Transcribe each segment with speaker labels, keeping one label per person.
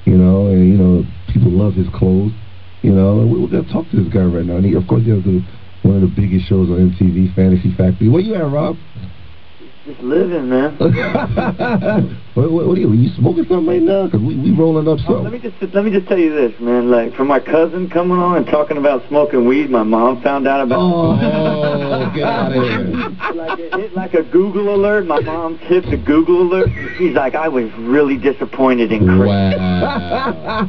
Speaker 1: you know, and, you know, people love his clothes, you know, and we're going to talk to this guy right now. And he, of course, he has one of the biggest shows on MTV, Fantasy Factory. Where you at, Rob?
Speaker 2: Just living, man.
Speaker 1: what are you smoking something right now? Because we rolling up something.
Speaker 2: Let me just tell you this, man. Like, for my cousin coming on and talking about smoking weed, my mom found out about it.
Speaker 1: Oh, get out of here.
Speaker 2: Like, it hit like a Google alert. My mom hit the Google alert. And she's like, I was really disappointed in Chris.
Speaker 1: Wow.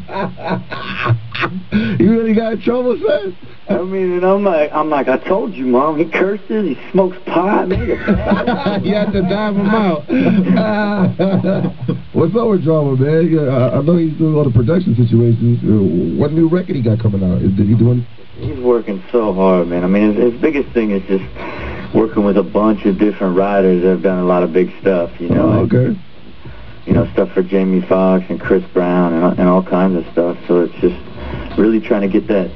Speaker 1: You really got in trouble, son?
Speaker 2: I mean, and I'm like, I told you, Mom. He curses. He smokes pot. Man,
Speaker 1: you had to dive him out. What's up with drama, man? I know he's doing all the production situations. What new record he got coming out? Did he do anything?
Speaker 2: He's working so hard, man. I mean, his biggest thing is just working with a bunch of different writers that have done a lot of big stuff, you know.
Speaker 1: Oh, okay.
Speaker 2: You know, stuff for Jamie Foxx and Chris Brown and all kinds of stuff. So it's just really trying to get that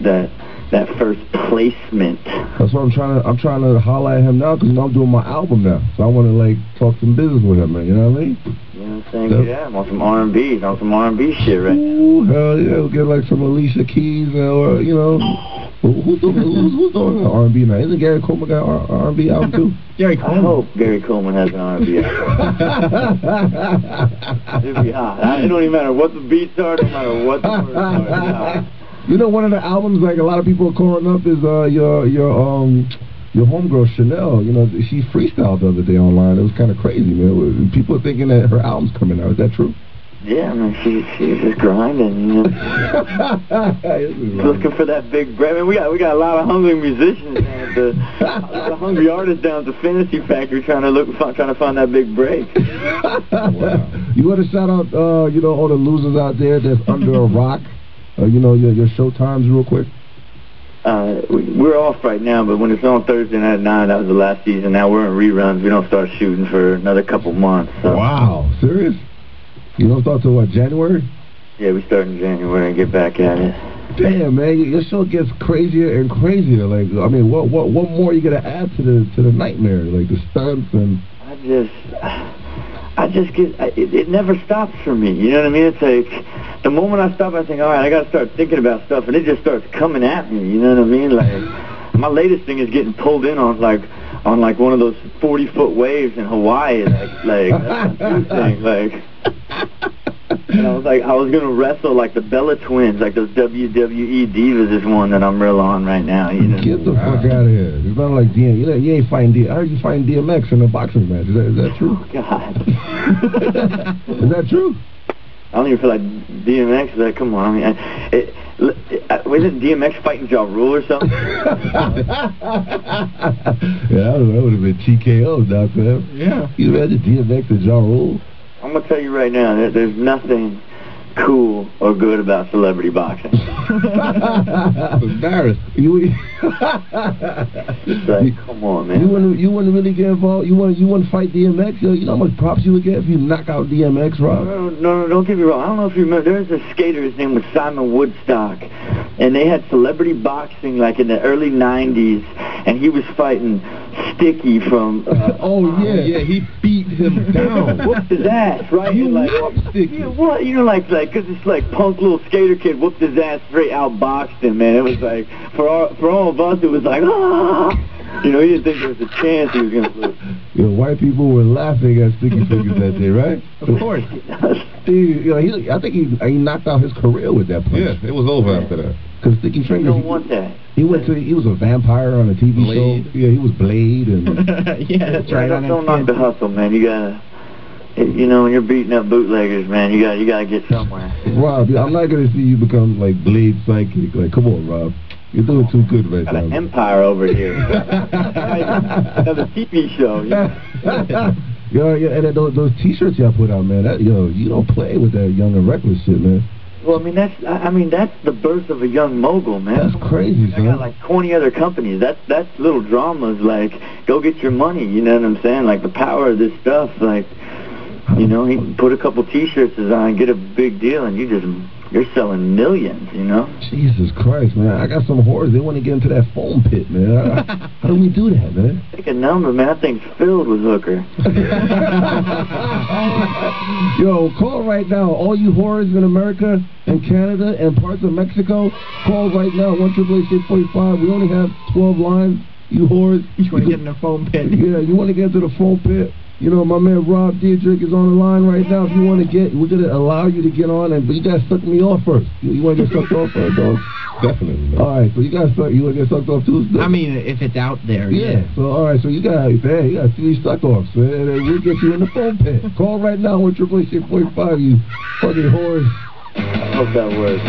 Speaker 2: first placement.
Speaker 1: That's what I'm trying to holler at him now, because, you know, I'm doing my album now. So I want to, like, talk some business with him, man. You know what I mean?
Speaker 2: You know what I'm saying? Yeah, I'm on some R&B. On some R&B shit right now.
Speaker 1: Ooh, hell yeah. We'll get, like, some Alicia Keys or, you know. Who's doing R&B now? Isn't Gary Coleman got an R&B album, too?
Speaker 2: Gary Coleman. I hope Gary Coleman has an R&B album. It'd be hot. It don't even matter what the beats are, no matter what the words are. It'd be hot.
Speaker 1: You know, one of the albums, like, a lot of people are calling up is your homegirl Chanel. You know, she freestyled the other day online. It was kind of crazy, man. People are thinking that her album's coming out. Is that true?
Speaker 2: Yeah, I mean, she's just grinding, you know. Looking for that big bread. I mean, we got a lot of hungry musicians, man. A lot of hungry artists down at the Fantasy Factory trying to find that big break.
Speaker 1: Wow. You want to shout out, you know, all the losers out there that's under a rock? You know, your show times real quick?
Speaker 2: We're off right now, but when it's on Thursday night at 9, that was the last season. Now we're in reruns. We don't start shooting for another couple months. So.
Speaker 1: Wow. Serious? You don't start till what, January?
Speaker 2: Yeah, we start in January and get back at it.
Speaker 1: Damn, man, your show gets crazier and crazier. Like, I mean, what more are you gonna add to the nightmare? Like the stunts and.
Speaker 2: I just get it never stops for me. You know what I mean? It's like the moment I stop, I think, all right, I got to start thinking about stuff, and it just starts coming at me. You know what I mean? Like my latest thing is getting pulled in on like one of those 40-foot waves in Hawaii. Like that's my new thing. Like. And I was gonna wrestle like the Bella Twins, like those WWE divas is one that I'm real on right now. You know?
Speaker 1: Get the fuck out of here! It's not like you ain't fighting I heard you fighting DMX in a boxing match. Is that true?
Speaker 2: Oh God!
Speaker 1: Is that true?
Speaker 2: I don't even feel like DMX. Like, come on, I mean, wasn't DMX fighting Ja Rule or something?
Speaker 1: Yeah, I don't know. That would have been TKO, Doc Sam.
Speaker 2: Yeah.
Speaker 1: You imagine DMX and Ja Rule?
Speaker 2: I'm going to tell you right now, there's nothing cool or good about celebrity boxing.
Speaker 1: I'm embarrassed.
Speaker 2: It's like, come on, man.
Speaker 1: You wouldn't really get involved? You wouldn't fight DMX? You know how much props you would get if you knock out DMX, Rob?
Speaker 2: No, don't get me wrong. I don't know if you remember. There was a skater, his name was Simon Woodstock, and they had celebrity boxing like in the early 90s, and he was fighting Sticky from...
Speaker 1: yeah, he beat him down.
Speaker 2: Whooped his ass, right?
Speaker 1: You
Speaker 2: like,
Speaker 1: whooped Sticky.
Speaker 2: Yeah, what? You know, like, because it's like punk little skater kid whooped his ass, straight outboxed him, man. It was like, for all of us, it was like, ah! You know, he didn't think there was a chance he was going to lose.
Speaker 1: You know, white people were laughing at Sticky Fingers that day, right?
Speaker 2: Of course.
Speaker 1: I think he knocked out his career with that punch.
Speaker 3: Yeah, it was over after that.
Speaker 1: Because Sticky Fingers...
Speaker 2: You don't want that.
Speaker 1: He was a vampire on a TV show. Yeah, he was Blade. And
Speaker 2: yeah, that's right. Don't knock the hustle, man. You got to... You know, when you're beating up bootleggers, man, you gotta get somewhere.
Speaker 1: Rob, I'm not gonna see you become like Blade Psychic. Like, come on, Rob, you're doing too good right now.
Speaker 2: Got an empire over here. Another TV show.
Speaker 1: Yeah, and those T-shirts y'all put out, man. You don't play with that Young and Reckless shit, man.
Speaker 2: Well, I mean that's the birth of a young mogul, man.
Speaker 1: That's crazy, son.
Speaker 2: I got like 20 other companies. That's little dramas. Like, go get your money. You know what I'm saying? Like the power of this stuff, like. You know, he put a couple T-shirts on, get a big deal, and you're selling millions, you know?
Speaker 1: Jesus Christ, man. I got some whores. They want to get into that foam pit, man. How do we do that, man?
Speaker 2: Take a number, man. That thing's filled with hooker.
Speaker 1: Yo, call right now. All you whores in America and Canada and parts of Mexico, call right now. 1-888-45. We only have 12 lines. You whores.
Speaker 3: You want to get in the foam pit.
Speaker 1: Yeah, you want to get into the foam pit. You know, my man Rob Dyrdek is on the line right now. If you want to get, we're going to allow you to get on, but you got to suck me off first. You want to get sucked off first, dog?
Speaker 4: Definitely. Man.
Speaker 1: All right, so you want to get sucked off too?
Speaker 3: I mean, if it's out there,
Speaker 1: yeah. So, all right, so you got 3 suck-offs, man, and we'll get you in the foam pit. Call right now with 888-45, you fucking whores.
Speaker 2: I hope that works.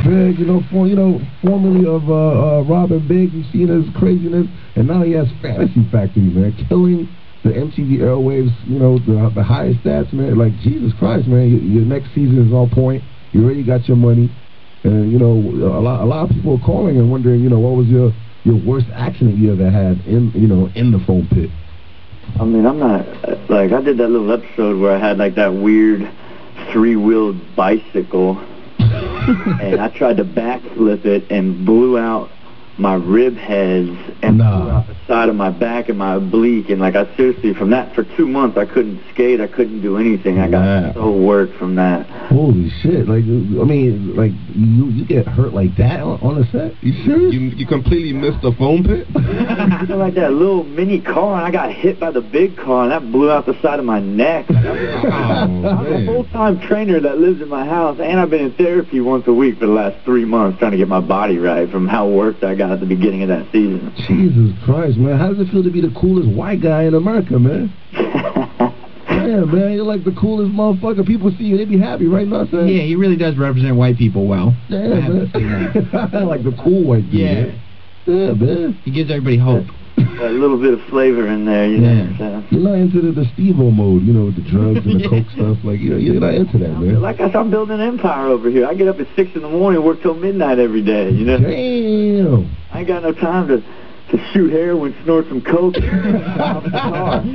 Speaker 1: Big, formerly of Robin Big, you've seen his craziness, and now he has Fantasy Factory, man, killing the MTV airwaves, the highest stats, man. Like, Jesus Christ, man, your next season is on point. You already got your money, and a lot of people are calling and wondering, what was your worst accident you ever had in the foam pit?
Speaker 2: I mean, I'm not, like, I did that little episode where I had, like, that weird 3-wheeled bicycle, and I tried to backflip it and blew out my rib heads and blew out the side of my back and my oblique, and, like, I seriously, from that, for 2 months, I couldn't skate, I couldn't do anything. I got so worked from that.
Speaker 1: Holy shit. Like, I mean, like, you get hurt like that on the set? You serious?
Speaker 4: You completely missed the foam pit?
Speaker 2: Like that little mini car, and I got hit by the big car, and that blew out the side of my neck. I'm a full-time trainer that lives in my house, and I've been in therapy once a week for the last 3 months trying to get my body right from how worked I got at the beginning of that season.
Speaker 1: Jesus Christ, man. How does it feel to be the coolest white guy in America, man? Yeah, man, you're like the coolest motherfucker. People see you, they be happy, right? Not saying?
Speaker 3: Yeah, he really does represent white people well.
Speaker 1: Yeah, man. Like the cool white dude.
Speaker 3: Yeah.
Speaker 1: Man. Yeah, man.
Speaker 3: He gives everybody hope.
Speaker 2: A little bit of flavor in there, you know. So.
Speaker 1: You're not into the Steve-O mode, with the drugs and the coke stuff. Like, you're not into that, man.
Speaker 2: Like I said, I'm building an empire over here. I get up at 6 in the morning, work till midnight every day,
Speaker 1: Damn.
Speaker 2: I ain't got no time to shoot heroin, snort some coke, off the car. You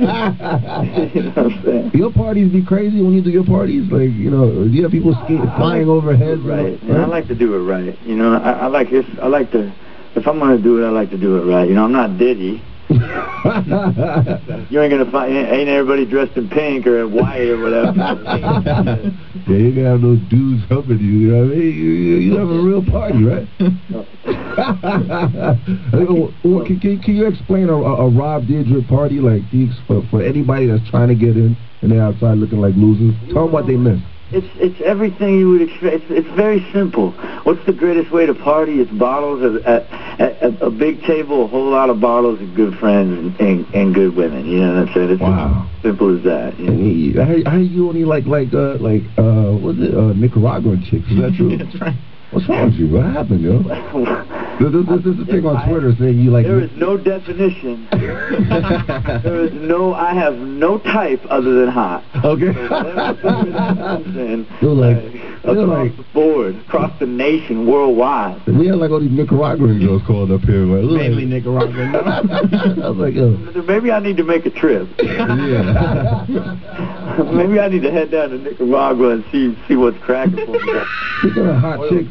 Speaker 2: know what I'm saying?
Speaker 1: Your parties be crazy when you do your parties? Like, do you have people flying overhead?
Speaker 2: Right. I like to do it right. I like this. I like to. If I'm gonna do it, I like to do it right. I'm not Diddy. You ain't gonna find. Ain't everybody dressed in pink or white or whatever.
Speaker 1: Yeah, you gotta have those dudes helping you. You know what I mean? You have a real party, right? Can you explain a Rob Dyrdek party, like, for anybody that's trying to get in and they're outside looking like losers? Tell them what they missed.
Speaker 2: It's everything you would expect. It's very simple. What's the greatest way to party? It's bottles at a big table, a whole lot of bottles of good friends and good women. You know what I'm saying? It's as simple as that.
Speaker 1: I heard you only like what's it, Nicaraguan chicks? Is that true?
Speaker 3: That's right.
Speaker 1: What's wrong with you? What happened, yo? This is a thing on Twitter saying you like...
Speaker 2: There is no definition. I have no type other than hot.
Speaker 1: Okay.
Speaker 2: Across the board, across the nation, worldwide.
Speaker 1: We had like all these Nicaraguan girls calling up here.
Speaker 3: Mainly Nicaraguan.
Speaker 1: I was like, yo.
Speaker 2: Maybe I need to make a trip.
Speaker 1: Yeah.
Speaker 2: Maybe I need to head down to Nicaragua and see what's cracking for me.
Speaker 1: Speaking of hot chicks,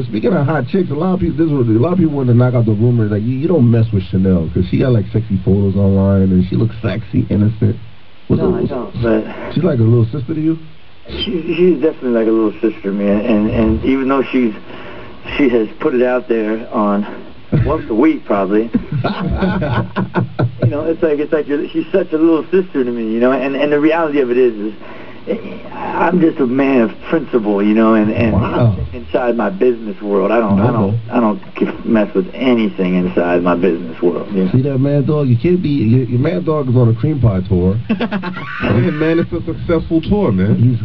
Speaker 1: speaking of hot chicks, a lot of people want to knock out the rumor that you don't mess with Chanel because she got like sexy photos online and she looks sexy, innocent.
Speaker 2: I don't. But
Speaker 1: she's like a little sister to you.
Speaker 2: She's definitely like a little sister to me, and even though she has put it out there on once a week probably. It's like she's such a little sister to me, and the reality of it is I'm just a man of principle, and inside my business world, I don't mess with anything inside my business world.
Speaker 1: See that Mad Dog? You can't be. Your Mad Dog is on a cream pie tour.
Speaker 4: Man, it's a successful tour, man.
Speaker 1: He's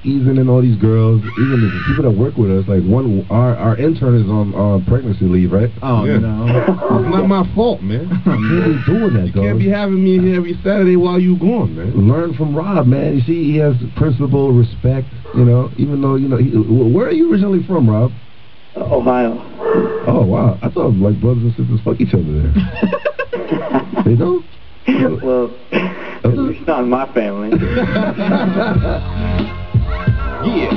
Speaker 1: easing in all these girls, even the people that work with us. Like our intern is on pregnancy leave, right?
Speaker 3: Oh
Speaker 4: yeah.
Speaker 3: No,
Speaker 4: it's not my fault, man.
Speaker 1: You can't be doing that, dog.
Speaker 4: You can't be having me here every Saturday while you gone, man.
Speaker 1: Learn from Rob, man. You see, he has principle, respect, even though, where are you originally from, Rob?
Speaker 2: Ohio.
Speaker 1: Oh, wow. I thought like brothers and sisters fuck each other there. They don't?
Speaker 2: Well, at least not in my family.
Speaker 3: Yeah.